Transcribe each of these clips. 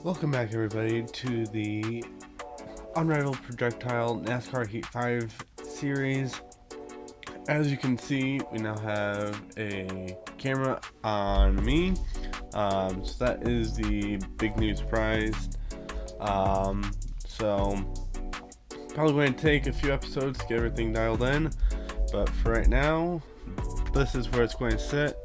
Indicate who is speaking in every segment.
Speaker 1: Welcome back, everybody, to the Unrivaled Projectile NASCAR Heat 5 series. As you can see, we now have a camera on me, so that is the big new surprise. So probably going to take a few episodes to get everything dialed in, but for right now, this is where it's going to sit.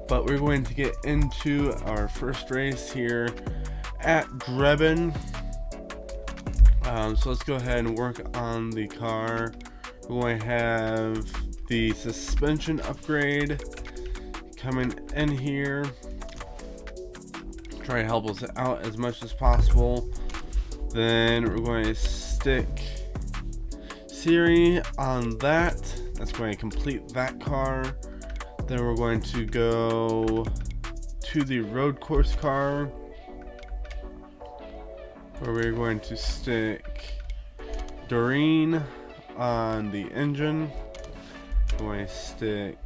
Speaker 1: But we're going to get into our first race here at Drebin. So let's go ahead and work on the car. We're going to have the suspension upgrade coming in here. Try to help us out as much as possible. Then we're going to stick Siri on that. That's going to complete that car. Then we're going to go to the road course car, where we're going to stick Doreen on the engine. We're going to stick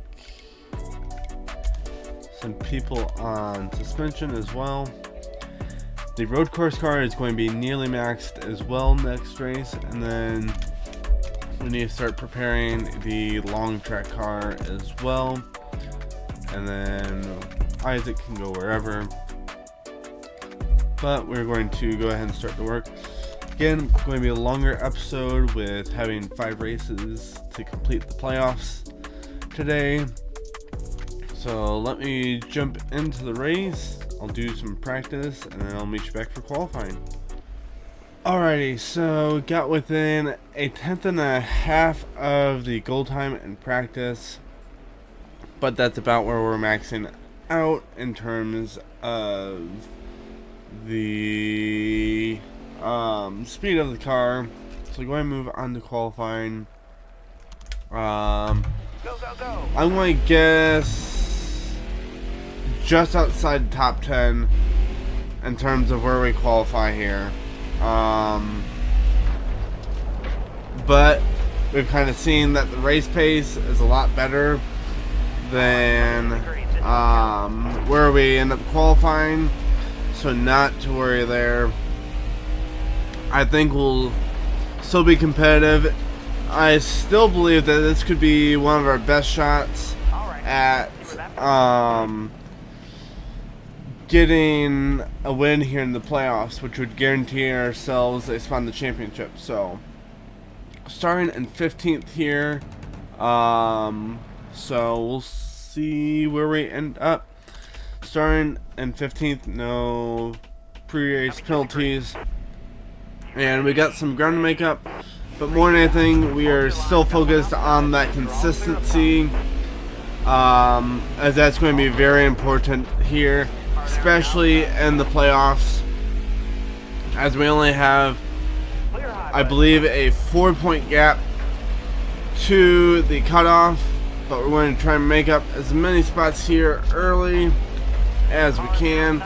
Speaker 1: some people on suspension as well. The road course car is going to be nearly maxed as well next race, and then we need to start preparing the long track car as well. And then Isaac can go wherever. But we're going to go ahead and start the work. Again, it's going to be a longer episode with having 5 races to complete the playoffs today. So let me jump into the race. I'll do some practice and then I'll meet you back for qualifying. Alrighty, so got within a 1/10.5 of the goal time in practice. But that's about where we're maxing out in terms of the speed of the car. So go ahead and move on to qualifying. I'm going to guess just outside the top 10 in terms of where we qualify here. But we've kind of seen that the race pace is a lot better than where we end up qualifying, so not to worry there. I think we'll still be competitive. I still believe that this could be one of our best shots at getting a win here in the playoffs, which would guarantee ourselves a spot in the championship. So starting in 15th here, so we'll see where we end up. Starting in 15th, no pre-race penalties, and we got some ground to make up. But more than anything, we are still focused on that consistency, as that's going to be very important here, especially in the playoffs, as we only have, I believe, a 4-point gap to the cutoff. But we're going to try and make up as many spots here early as we can.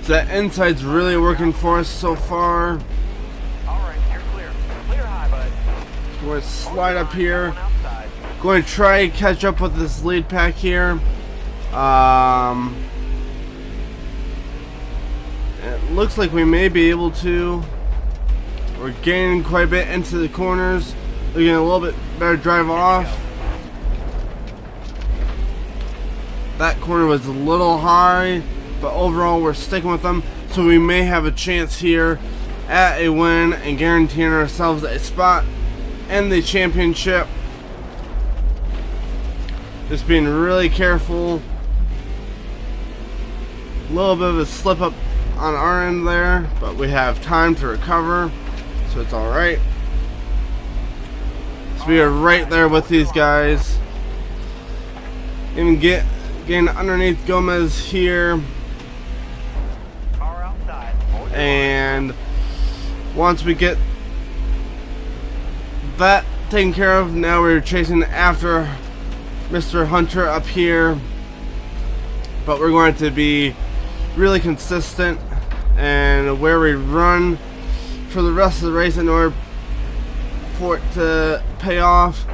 Speaker 1: So that inside's really working for us so far. We're going to slide up here. Going to try and catch up with this lead pack here. It looks like we may be able to. We're gaining quite a bit into the corners. Looking a little bit better drive off. That corner was a little high, but overall we're sticking with them, so we may have a chance here at a win and guaranteeing ourselves a spot in the championship. Just being really careful. A little bit of a slip up on our end there, but we have time to recover, so it's alright. So we are right there with these guys. Even getting underneath Gomez here. And once we get that taken care of, now we're chasing after Mr. Hunter up here. But we're going to be really consistent and where we run for the rest of the race in order for it to pay off.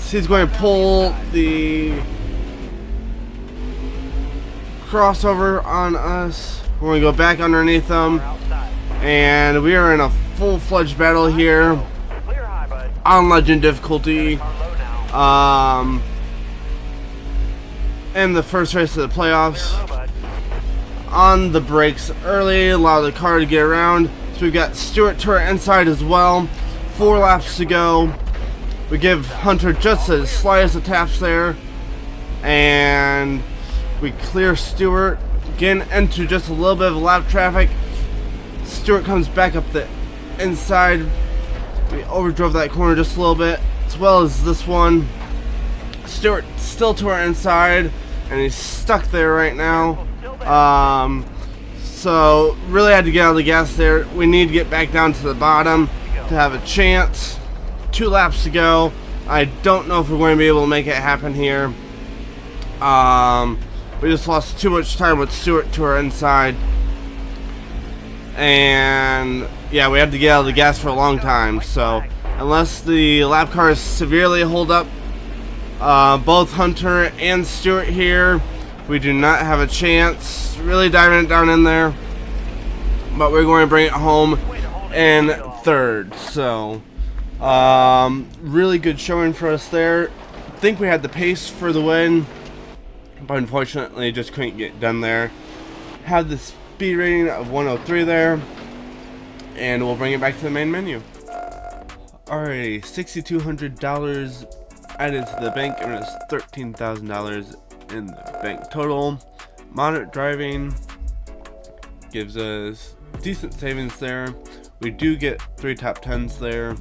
Speaker 1: He's going to pull the crossover on us. We're going to go back underneath them, and we are in a full-fledged battle here on Legend difficulty. In the first race of the playoffs, on the brakes early, allow the car to get around. So we've got Stewart to our inside as well. 4 laps to go. We give Hunter just the slightest of taps there, and we clear Stewart, getting into just a little bit of lap traffic. Stewart comes back up the inside. We overdrove that corner just a little bit, as well as this one. Stewart still to our inside, and he's stuck there right now. So really had to get out of the gas there. We need to get back down to the bottom to have a chance. 2 laps to go. I don't know if we're going to be able to make it happen here. We just lost too much time with Stewart to our inside. And yeah, we had to get out of the gas for a long time. So unless the lap cars severely hold up both Hunter and Stewart here, we do not have a chance. Really diving it down in there. But we're going to bring it home in 3rd. So really good showing for us there. I think we had the pace for the win, but unfortunately just couldn't get done there. Had the speed rating of 103 there, and we'll bring it back to the main menu. Alrighty, $6,200 added to the bank, and it's $13,000 in the bank total. Moderate driving gives us decent savings there. We do get 3 top 10s there,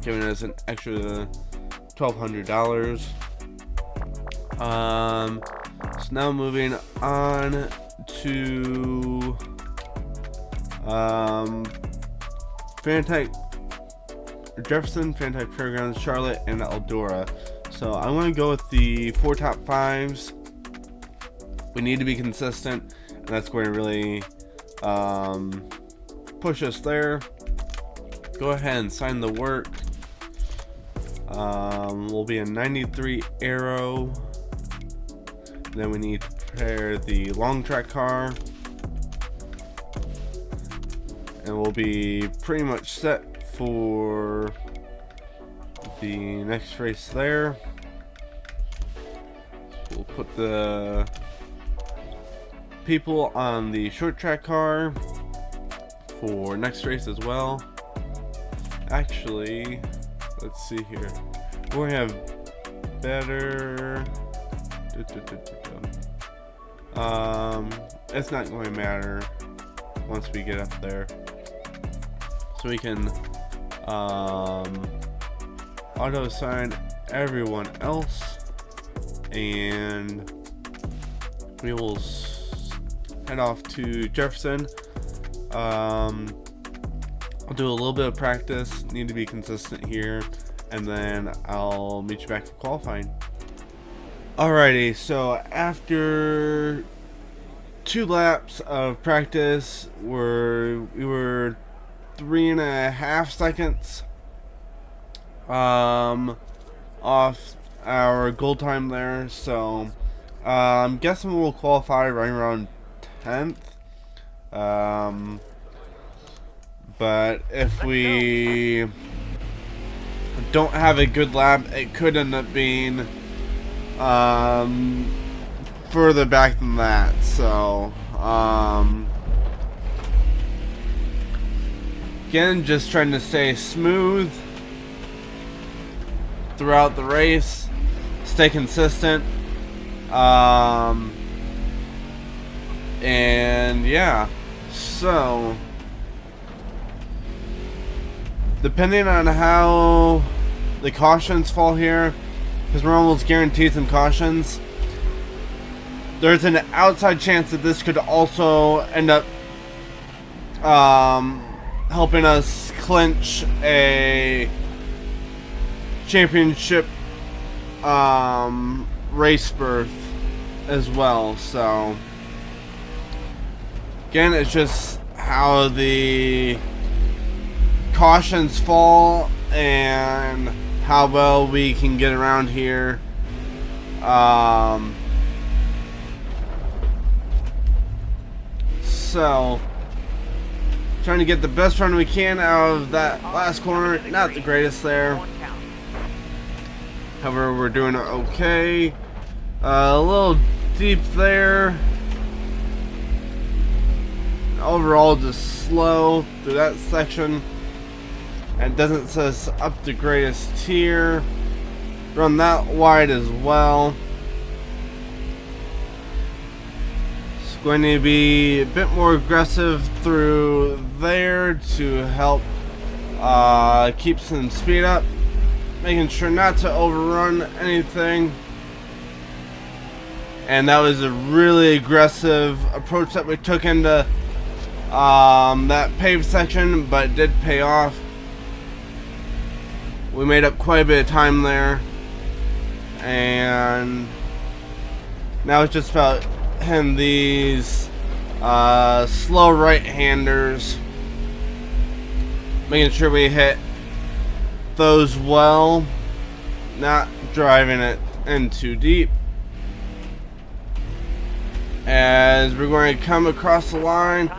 Speaker 1: giving us an extra $1,200. So now moving on to Jefferson, Fantastic Fairgrounds, Charlotte, and Eldora. So I want to go with the 4 top 5s. We need to be consistent, and that's going to really push us there. Go ahead and sign the work. Will be a 93 Aero. Then we need to prepare the long track car, and we'll be pretty much set for the next race there. We'll put the people on the short track car for next race as well. Actually, let's see here. We're gonna have better. It's not going to matter once we get up there. So we can auto assign everyone else, and we will head off to Jefferson. I'll do a little bit of practice, need to be consistent here, and then I'll meet you back for qualifying. Alrighty, so after 2 laps of practice, we were 3.5 seconds off our goal time there. So I'm guessing we'll qualify right around 10th. But if we don't have a good lap, it could end up being further back than that. So again, just trying to stay smooth throughout the race, stay consistent, and yeah, so depending on how the cautions fall here, because we're almost guaranteed some cautions, there's an outside chance that this could also end up helping us clinch a championship race berth as well. So Again, it's just how the cautions fall and how well we can get around here. So trying to get the best run we can out of that last corner. Not the greatest there. However, we're doing okay. A little deep there. Overall, just slow through that section. And doesn't set us up the greatest tier. Run that wide as well. It's going to be a bit more aggressive through there to help keep some speed up. Making sure not to overrun anything. And that was a really aggressive approach that we took into that paved section, but it did pay off. We made up quite a bit of time there, and now it's just about hitting these slow right-handers, making sure we hit those well, not driving it in too deep. As we're going to come across the line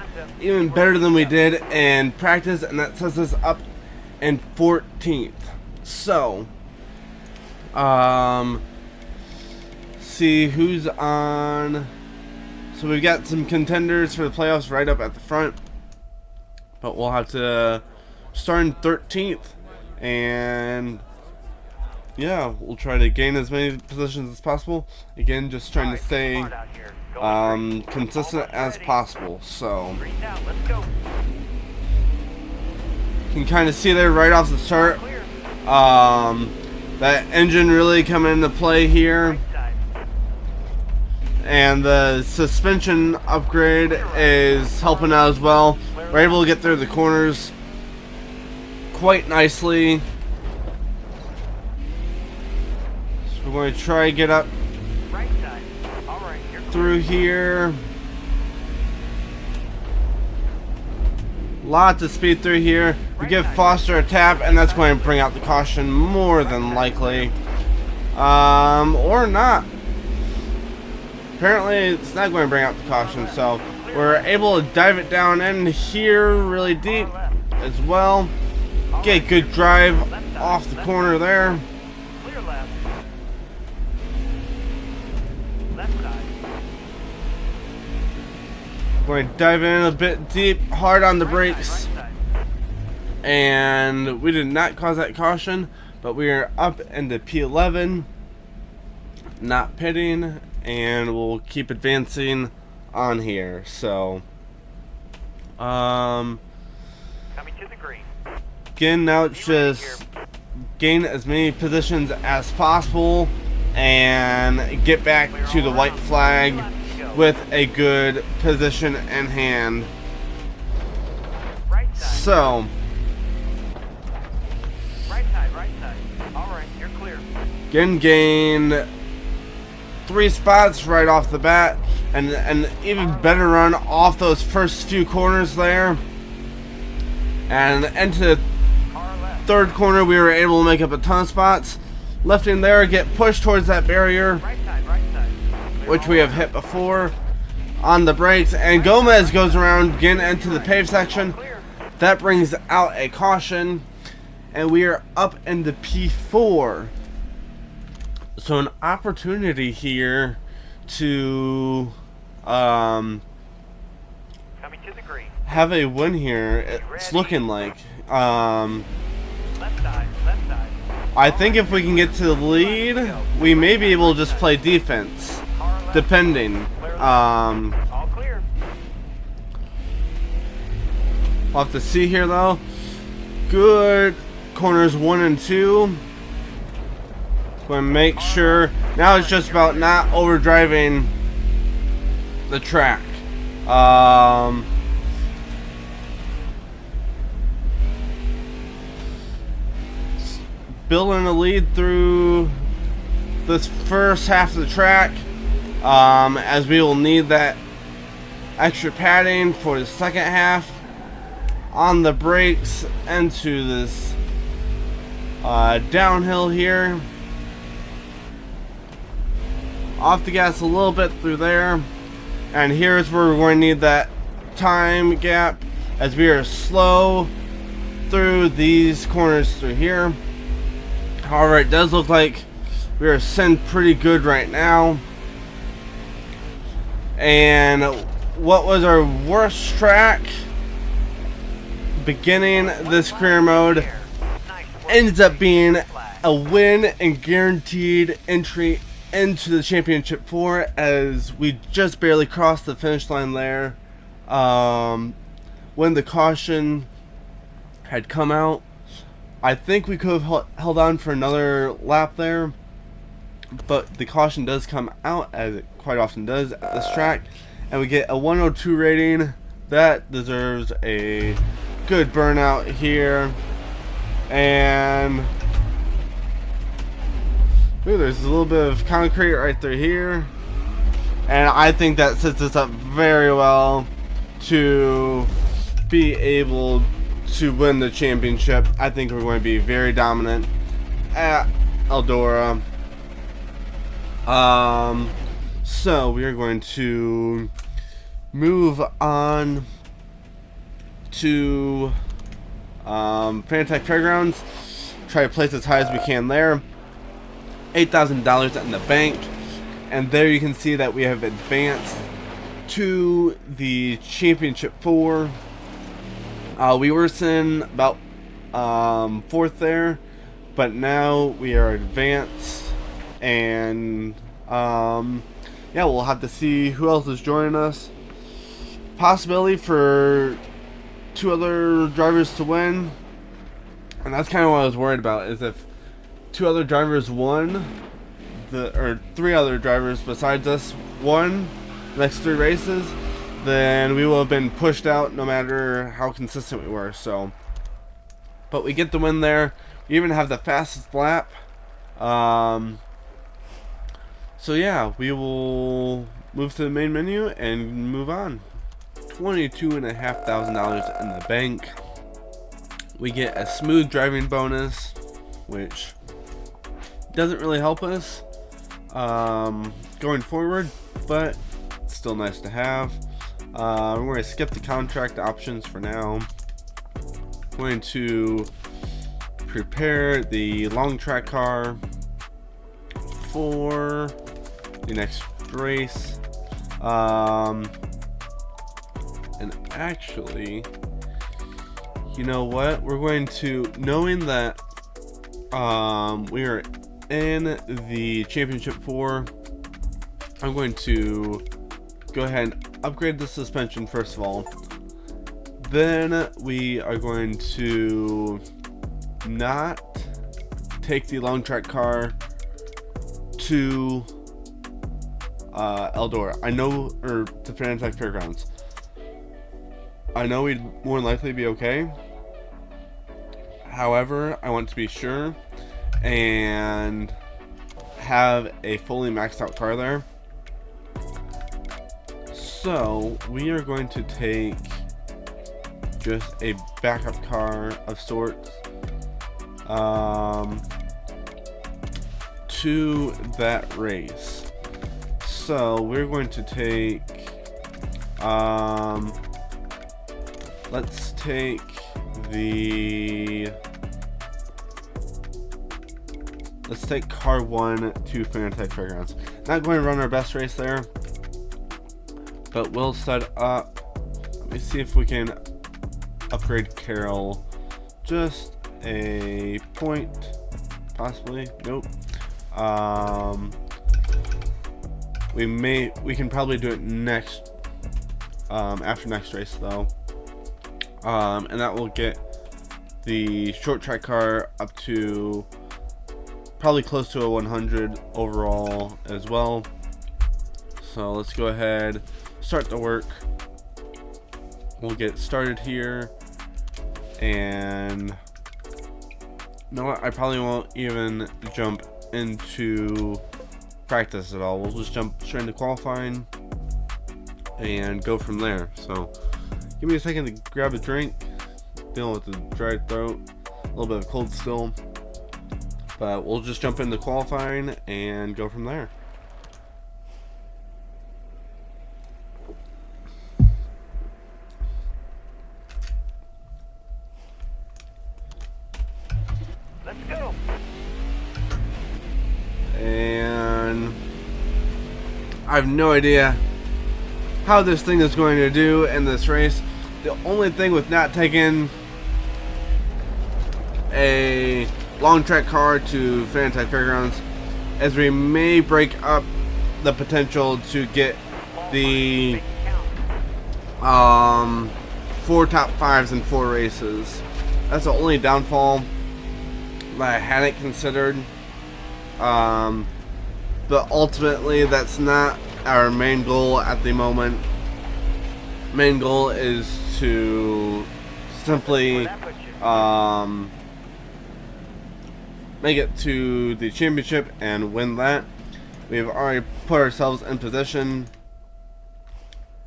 Speaker 1: even better than we did in practice, and that sets us up in 14th. So, see who's on. So we've got some contenders for the playoffs right up at the front, but we'll have to start in 13th, and yeah, we'll try to gain as many positions as possible. Again, just trying to stay consistent as possible. So you can kind of see there right off the start that engine really coming into play here, and the suspension upgrade is helping out as well. We're able to get through the corners quite nicely. So we're going to try to get up through here. Lots of speed through here. We give Foster a tap, and that's going to bring out the caution more than likely. Or not. Apparently it's not going to bring out the caution, so we're able to dive it down in here really deep as well. Get a good drive off the corner there. Going to dive in a bit deep, hard on the brakes, and we did not cause that caution, but we are up into P11, not pitting, and we'll keep advancing on here. So again, now it's just gain as many positions as possible and get back to the white flag with a good position in hand. So again, gain 3 spots right off the bat, and an even better run off those first few corners there. And into the 3rd corner, we were able to make up a ton of spots. Left in there, get pushed towards that barrier, which we have hit before on the brakes, and Gomez goes around getting into the paved section. That brings out a caution, and we are up into P4. So an opportunity here to have a win here. It's looking like. I think if we can get to the lead, we may be able to just play defense, depending. We'll have to see here though. Good corners 1 and 2. Going to make sure. Now it's just about not overdriving the track. Building a lead through this first half of the track, as we will need that extra padding for the second half on the brakes into this downhill here. Off the gas a little bit through there, and here's where we're going to need that time gap as we are slow through these corners through here. However, it does look like we are sitting pretty good right now. And what was our worst track beginning this career mode ends up being a win and guaranteed entry into the championship 4, as we just barely crossed the finish line there when the caution had come out. I think we could have held on for another lap there, but the caution does come out, as it quite often does at this track, and we get a 102 rating. That deserves a good burnout here. And ooh, there's a little bit of concrete right through here, and I think that sets us up very well to be able to win the championship. I think we're going to be very dominant at Eldora. So we are going to move on to Fanatec Fairgrounds. Try to place as high as we can there. $8,000 in the bank, and there you can see that we have advanced to the championship 4. We were sitting about 4th there, but now we are advanced, and yeah, we'll have to see who else is joining us. Possibility for 2 other drivers to win, and that's kind of what I was worried about, is if 2 other drivers won, or 3 other drivers besides us won the next 3 races, then we will have been pushed out no matter how consistent we were. So, but we get the win there. We even have the fastest lap. So yeah, we will move to the main menu and move on. $22,500 in the bank. We get a smooth driving bonus, which doesn't really help us going forward, but it's still nice to have. We're going to skip the contract options for now. I'm going to prepare the long track car for the next race. And actually, you know what? We're going to, knowing that we are in the championship 4, I'm going to go ahead and upgrade the suspension first of all. Then we are going to not take the long track car to Eldora. I know, or to Fanatec Fairgrounds. I know we'd more than likely be okay. However, I want to be sure and have a fully maxed out car there. So we are going to take just a backup car of sorts to that race. So we're going to take let's take car 1 to Fanatec Fairgrounds. Not going to run our best race there, but we'll set up. Let me see if we can upgrade Carol just a point, possibly. Nope. We can probably do it next after next race though, and that will get the short track car up to probably close to a 100 overall as well. So let's go ahead, start the work. We'll get started here, and you know what, I probably won't even jump into practice at all. We'll just jump straight into qualifying, and go from there. So give me a second to grab a drink. Dealing with the dry throat, a little bit of cold still, but we'll just jump into qualifying and go from there.
Speaker 2: Let's go.
Speaker 1: And I have no idea how this thing is going to do in this race. The only thing with not taking a long track car to Fantasy Fairgrounds is we may break up the potential to get the 4 top 5s in 4 races. That's the only downfall that I hadn't considered. But ultimately that's not our main goal at the moment. Main goal is to simply make it to the championship and win that. We've already put ourselves in position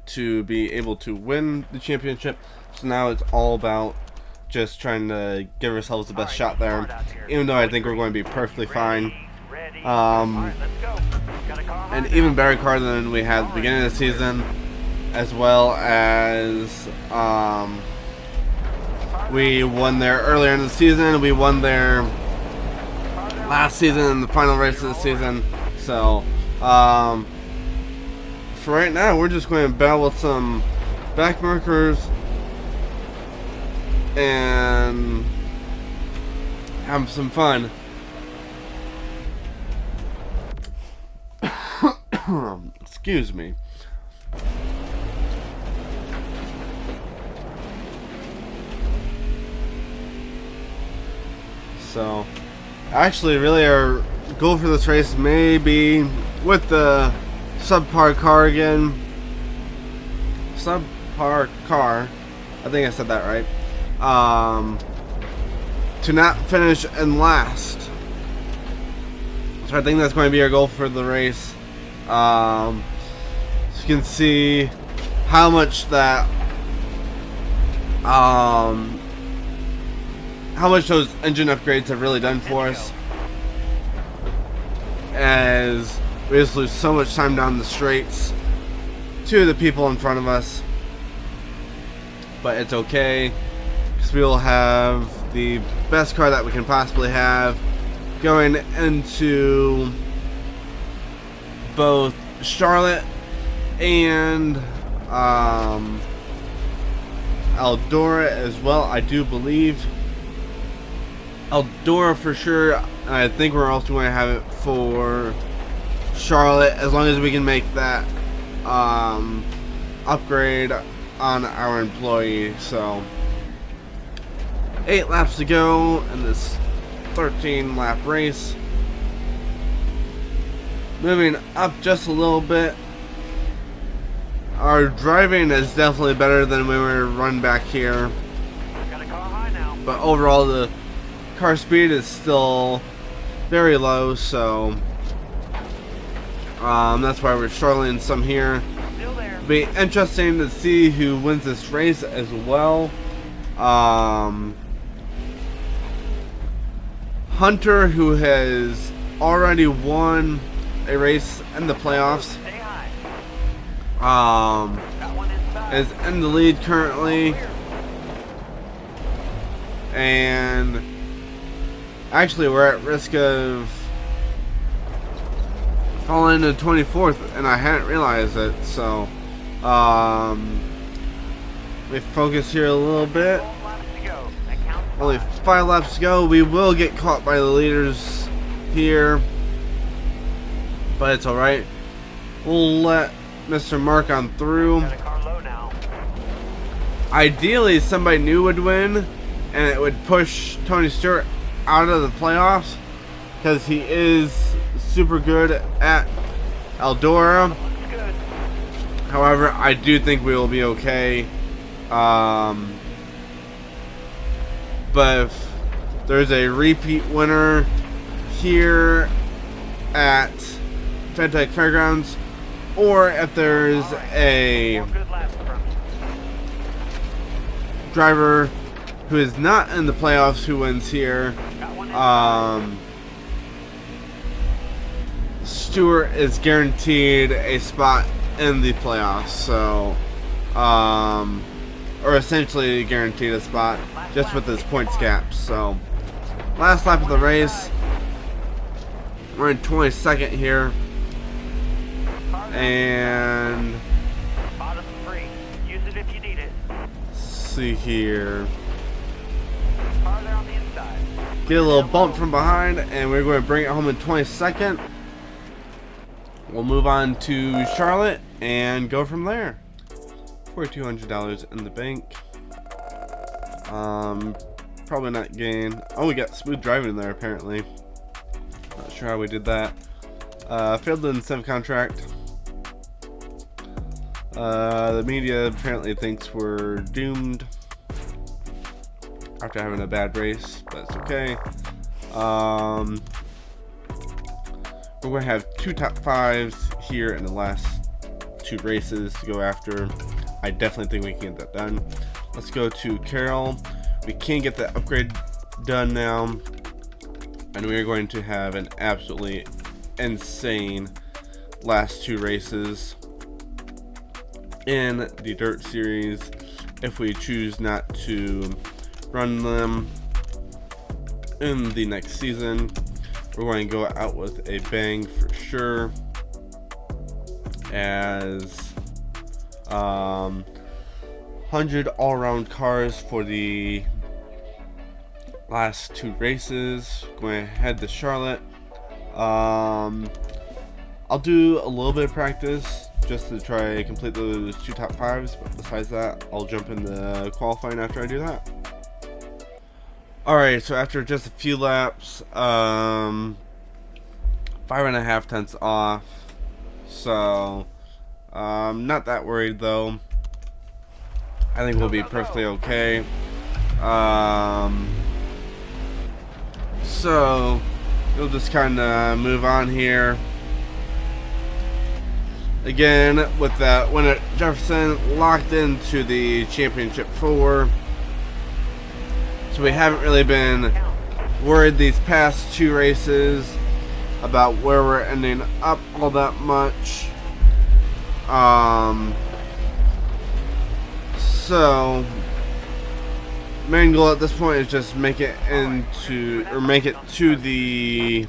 Speaker 1: to be able to win the championship, so now it's all about just trying to give ourselves the best shot there, even though I think we're going to be perfectly fine. An even better car than we had at the beginning of the season, as well as we won there earlier in the season. We won there last season in the final race of the season. So for right now, we're just going to battle with some back markers and have some fun. Excuse me. So, actually, really, our goal for this race may be with the subpar car again. Subpar car. I think I said that right. To not finish in last. So I think that's going to be our goal for the race. So you can see how much that how much those engine upgrades have really done for us, as we just lose so much time down the straights to the people in front of us. But it's okay, because we will have the best car that we can possibly have going into both Charlotte and Eldora as well, I do believe. Eldora for sure. I think we're also going to have it for Charlotte, as long as we can make that upgrade on our employee. So 8 laps to go in this 13 lap race. Moving up just a little bit. Our driving is definitely better than when we were run back here. But overall the car speed is still very low, so that's why we're struggling some here. It'll be interesting to see who wins this race as well. Hunter, who has already won a race in the playoffs, is in the lead currently, and actually we're at risk of falling to 24th, and I hadn't realized it. So we focus here a little bit. Only 5 laps to go. We will get caught by the leaders here, but it's alright. We'll let Mr. Mark on through. Ideally, somebody new would win, and it would push Tony Stewart out of the playoffs, because he is super good at Eldora. However, I do think we will be okay. But if there's a repeat winner here at Fantasy Fairgrounds, or if there's a driver who is not in the playoffs who wins here, Stewart is guaranteed a spot in the playoffs. So, or essentially guaranteed a spot just with his points cap. So, last lap of the race. We're in 22nd here. And see here. Get a little bump from behind, and we're going to bring it home in 22nd. We'll move on to Charlotte and go from there. $4,200 in the bank. Probably not gain. Oh, we got smooth driving in there apparently. Not sure how we did that. Failed the incentive contract. The media apparently thinks we're doomed after having a bad race, but it's okay. We're going to have 2 top 5s here in the last 2 races to go after. I definitely think we can get that done. Let's go to Carroll. We can get that upgrade done now, and we are going to have an absolutely insane last 2 races in the Dirt Series if we choose not to run them in the next season. We're going to go out with a bang for sure, as 100 all-around cars for the last 2 races. Going to head to Charlotte. I'll do a little bit of practice just to try to complete those 2 top 5s, but besides that, I'll jump into qualifying after I do that. Alright, so after just a few laps, 5.5 tenths off, so not that worried though. I think we'll be perfectly okay. So we'll just kind of move on here. Again, with that winner Jefferson locked into the championship 4. So we haven't really been worried these past 2 races about where we're ending up all that much. So main goal at this point is just make it to the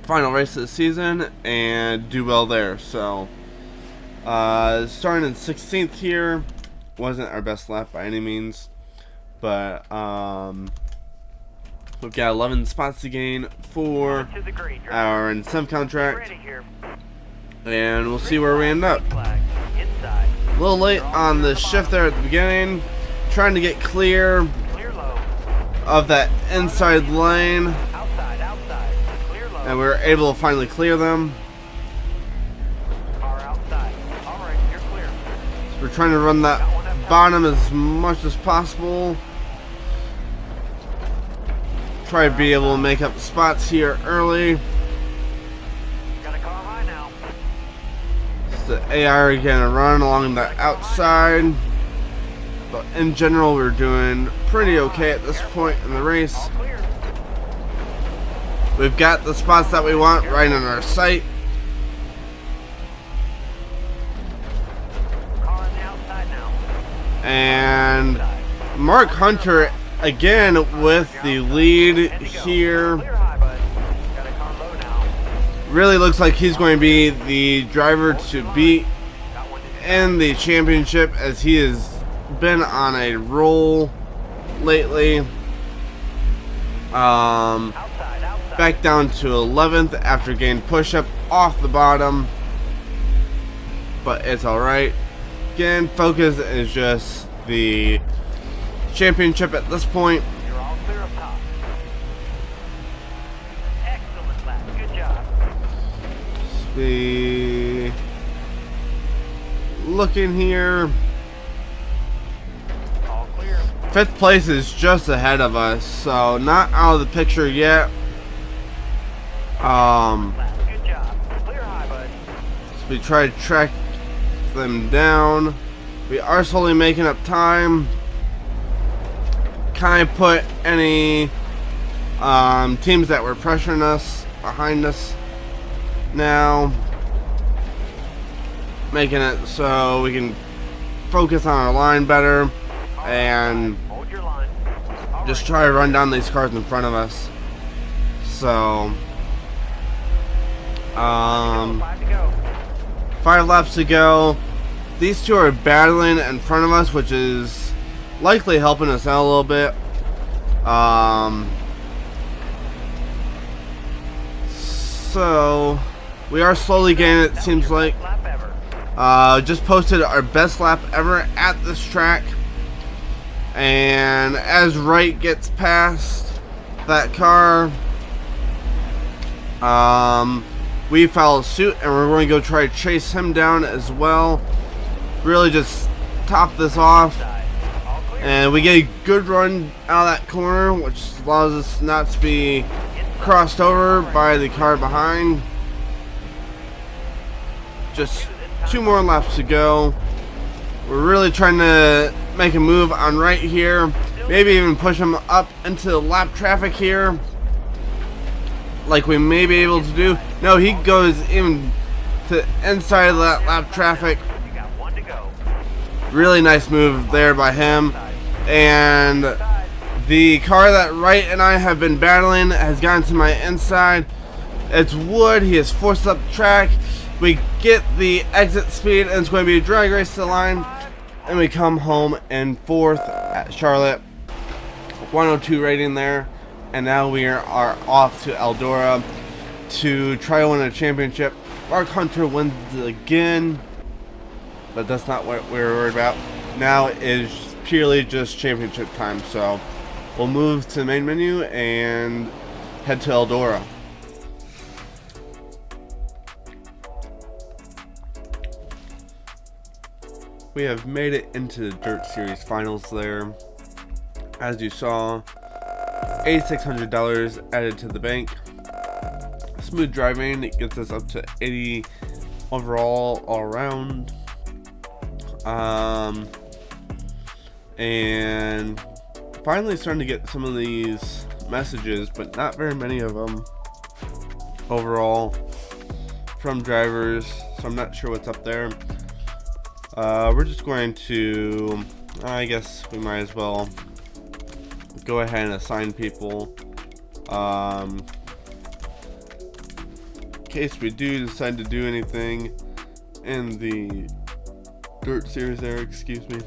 Speaker 1: final race of the season and do well there. So starting in 16th here wasn't our best lap by any means, but we've got 11 spots to gain for our incentive contract, and we'll see where we end up. A little late on the shift there at the beginning, trying to get clear of that inside lane, and we were able to finally clear them. So we're trying to run that bottom as much as possible. Try to be able to make up spots here early. So the AI are gonna run along the outside, but in general we're doing pretty okay at this point in the race. We've got the spots that we want right in our sight. And Mark Hunter again with the lead here. Really looks like he's going to be the driver to beat in the championship, as he has been on a roll lately. Back down to 11th after getting push-up off the bottom, but it's alright. Again, focus is just the championship at this point.
Speaker 2: You're all clear up top. Excellent lap. Good job.
Speaker 1: Be looking here.
Speaker 2: All clear.
Speaker 1: 5th place is just ahead of us, so not out of the picture yet.
Speaker 2: Good job. Clear high, bud.
Speaker 1: So we try to track them down. We are slowly making up time. Kind of put any teams that were pressuring us behind us now, making it so we can focus on our line better and
Speaker 2: Hold your line.
Speaker 1: just try to run down these cars in front of us. So
Speaker 2: 5 to go.
Speaker 1: 5 laps to go. These two are battling in front of us, which is likely helping us out a little bit. So we are slowly gaining, it seems like.
Speaker 2: Lap ever.
Speaker 1: Just posted our best lap ever at this track. And as Wright gets past that car, we follow suit and we're going to go try to chase him down as well. Really just top this off.
Speaker 2: All clear.
Speaker 1: And we get a good run out of that corner, which allows us not to be crossed over by the car behind. Just 2 more laps to go. We're really trying to make a move on Wright here. Maybe even push him up into the lap traffic here, like we may be able to do. No, he goes even to inside of that lap traffic.
Speaker 2: You got 1 to go.
Speaker 1: Really nice move there by him. And the car that Wright and I have been battling has gotten to my inside. It's Wood. He is forced up the track. We get the exit speed, and it's going to be a drag race to the line. And we come home in 4th at Charlotte. 102 rating there. And now we are off to Eldora to try to win a championship. Mark Hunter wins again, but that's not what we're worried about. Now is purely just championship time, so we'll move to the main menu and head to Eldora. We have made it into the Dirt Series finals there. As you saw, $8,600 added to the bank. Smooth driving, it gets us up to 80 overall all around. And finally starting to get some of these messages, but not very many of them overall from drivers, so I'm not sure what's up there. We're just going to, I guess we might as well go ahead and assign people in case we do decide to do anything in the Dirt Series there, excuse me,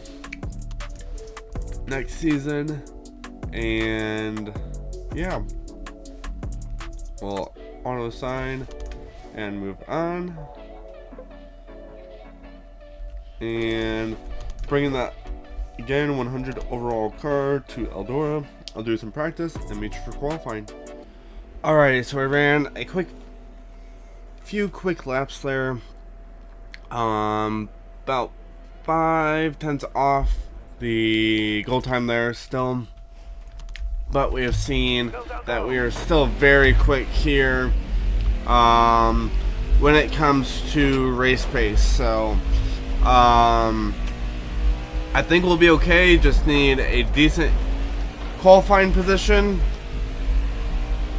Speaker 1: next season. And yeah, we'll auto assign and move on, and bringing that again 100 overall car to Eldora. I'll do some practice and meet you for qualifying. Alright, so I ran a few quick laps there. About 5/10 off the goal time there still, but we have seen that we are still very quick here when it comes to race pace. So I think we'll be okay. Just need a decent qualifying position,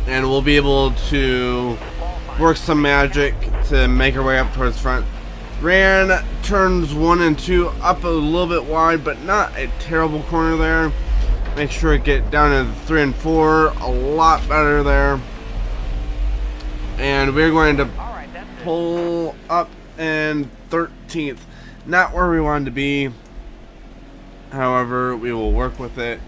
Speaker 1: and we'll be able to work some magic to make our way up towards front. Ran turns 1 and 2 up a little bit wide, but not a terrible corner there. Make sure to get down to 3 and 4, a lot better there. And we're going to pull up in 13th. Not where we wanted to be. However, we will work with it.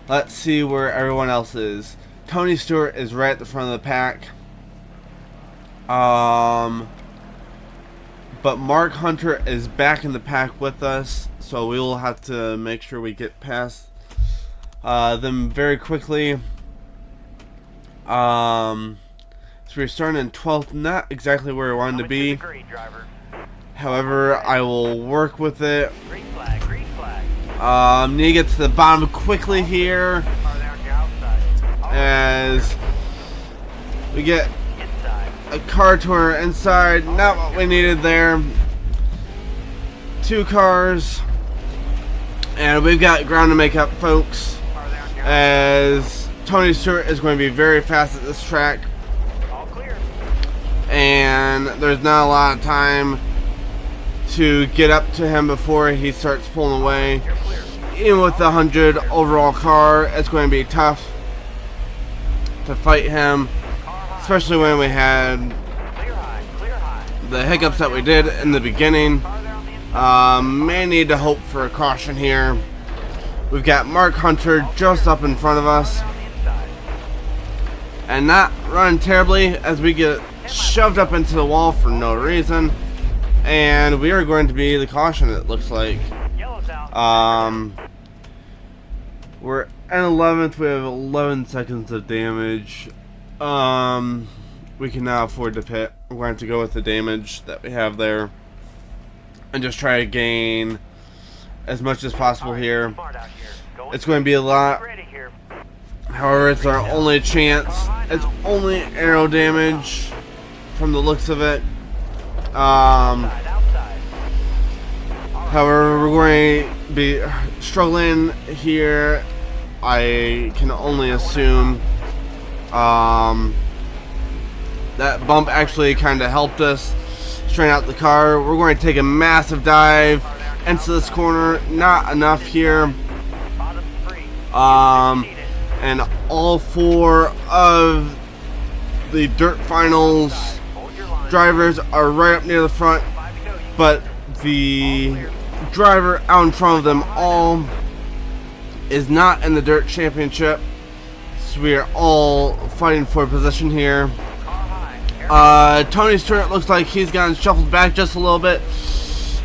Speaker 1: Let's see where everyone else is. Tony Stewart is right at the front of the pack. But Mark Hunter is back in the pack with us, so we will have to make sure we get past them very quickly. So we're starting in 12th, not exactly where I wanted to be. However, I will work with it.
Speaker 2: Green flag, green flag.
Speaker 1: Need to get to the bottom quickly here, as we get a car tour inside. Not what we needed there. 2 cars. And we've got ground to make up, folks. As Tony Stewart is going to be very fast at this track.
Speaker 2: All clear.
Speaker 1: And there's not a lot of time to get up to him before he starts pulling away.
Speaker 2: You're clear.
Speaker 1: Even with the 100 overall car, it's going to be tough to fight him, especially when we had
Speaker 2: Clear high.
Speaker 1: the hiccups that we did in the beginning.
Speaker 2: Car there on the inside.
Speaker 1: May need to hope for a caution here. We've got Mark Hunter just up in front of us,
Speaker 2: On the inside.
Speaker 1: and not running terribly as we get shoved up into the wall for no reason. And we are going to be the caution, it looks like.
Speaker 2: Yellow's out.
Speaker 1: We're at 11th. We have 11 seconds of damage. We can now afford to pit. We're going to go with the damage that we have there and just try to gain as much as possible here.
Speaker 2: Smart out here. Going
Speaker 1: It's going to be a lot.
Speaker 2: ready here.
Speaker 1: However, it's our only chance. It's only arrow damage from the looks of it.
Speaker 2: Outside.
Speaker 1: However, we're going to be struggling here. I can only assume that bump actually kind of helped us straighten out the car. We're going to take a massive dive into this corner. Not enough here.
Speaker 2: Bottom free.
Speaker 1: And all 4 of the dirt finals
Speaker 2: Hold your line.
Speaker 1: drivers are right up near the front,
Speaker 2: 5 to go. You
Speaker 1: but the driver out in front of them all is not in the dirt championship, so we are all fighting for position here.
Speaker 2: car high.
Speaker 1: Tony Stewart looks like he's gotten shuffled back just a little bit.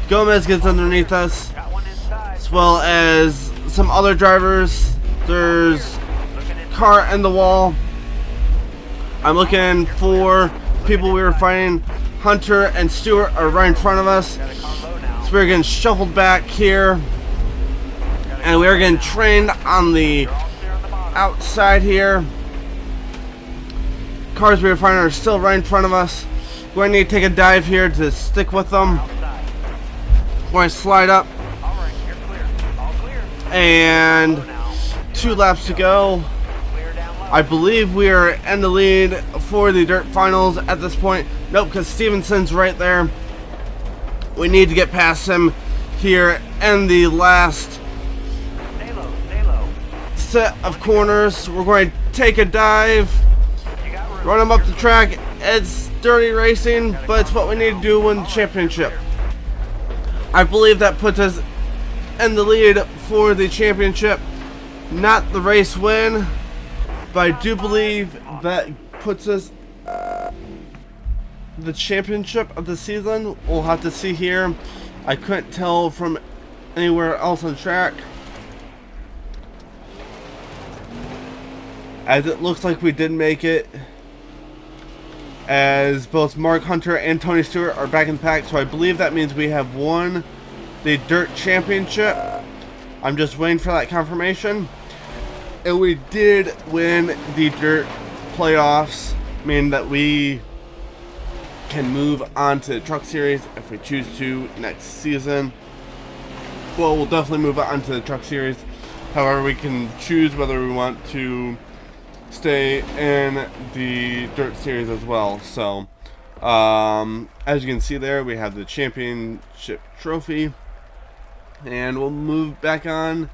Speaker 1: Gomez gets underneath us,
Speaker 2: Got one inside.
Speaker 1: as well as some other drivers. There's
Speaker 2: Looking in.
Speaker 1: car in the wall. I'm looking for people we were fighting. Hunter and Stewart are right in front of us.
Speaker 2: Got a car low now.
Speaker 1: So we're getting shuffled back here. And we are getting trained on the
Speaker 2: All clear on the bottom.
Speaker 1: outside here. Cars we were fighting are still right in front of us. We're going to need to take a dive here to stick with them.
Speaker 2: Outside.
Speaker 1: We're going to slide up.
Speaker 2: All right. You're clear. All clear.
Speaker 1: And
Speaker 2: Low now.
Speaker 1: 2 laps to go.
Speaker 2: Clear down low.
Speaker 1: I believe we are in the lead for the dirt finals at this point. Nope, because Stevenson's right there. We need to get past him here in the last
Speaker 2: Stay low. Stay low.
Speaker 1: set of corners. We're going to take a dive,
Speaker 2: You got room.
Speaker 1: run him up the track. It's dirty racing, but it's what we need to do to win the championship. I believe that puts us in the lead for the championship. Not the race win, but I do believe that puts us the championship of the season. We'll have to see here. I couldn't tell from anywhere else on track, as it looks like we did make it, as both Mark Hunter and Tony Stewart are back in the pack. So I believe that means we have won the dirt championship. I'm just waiting for that confirmation. And we did win the dirt playoffs, meaning that we can move on to the truck series if we choose to next season. Well, we'll definitely move on to the truck series. However, we can choose whether we want to stay in the dirt series as well. So, as you can see there, we have the championship trophy. And we'll move back on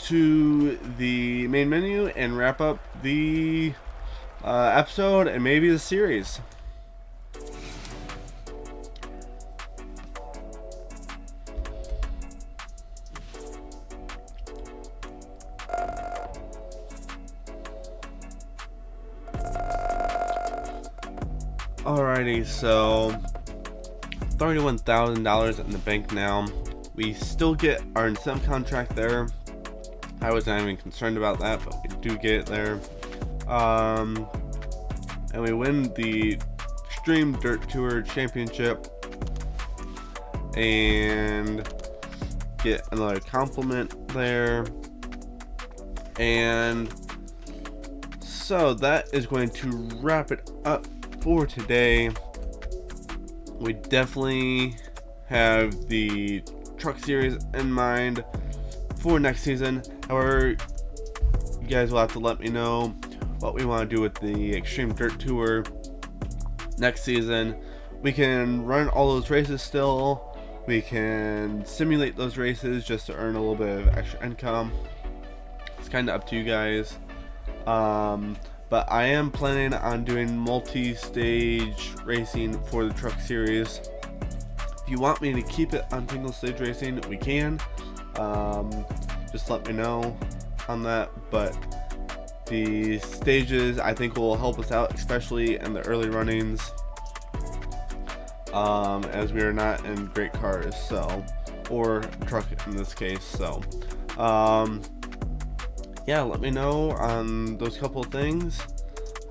Speaker 1: to the main menu and wrap up the episode and maybe the series. Alrighty, so $31,000 in the bank now. We still get our incentive contract there. I was not even concerned about that, but we do get it there. And we win the Extreme Dirt Tour Championship and get another compliment there. And so that is going to wrap it up for today, we definitely have the truck series in mind for next season. However, you guys will have to let me know what we want to do with the Extreme Dirt Tour next season. We can run all those races still. We can simulate those races just to earn a little bit of extra income. It's kind of up to you guys. But I am planning on doing multi-stage racing for the truck series. If you want me to keep it on single stage racing, we can. Just let me know on that. But the stages I think will help us out, especially in the early runnings, as we are not in great cars, or truck in this case. So yeah, let me know on those couple of things.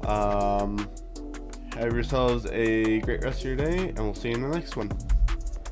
Speaker 1: Have yourselves a great rest of your day, and we'll see you in the next one.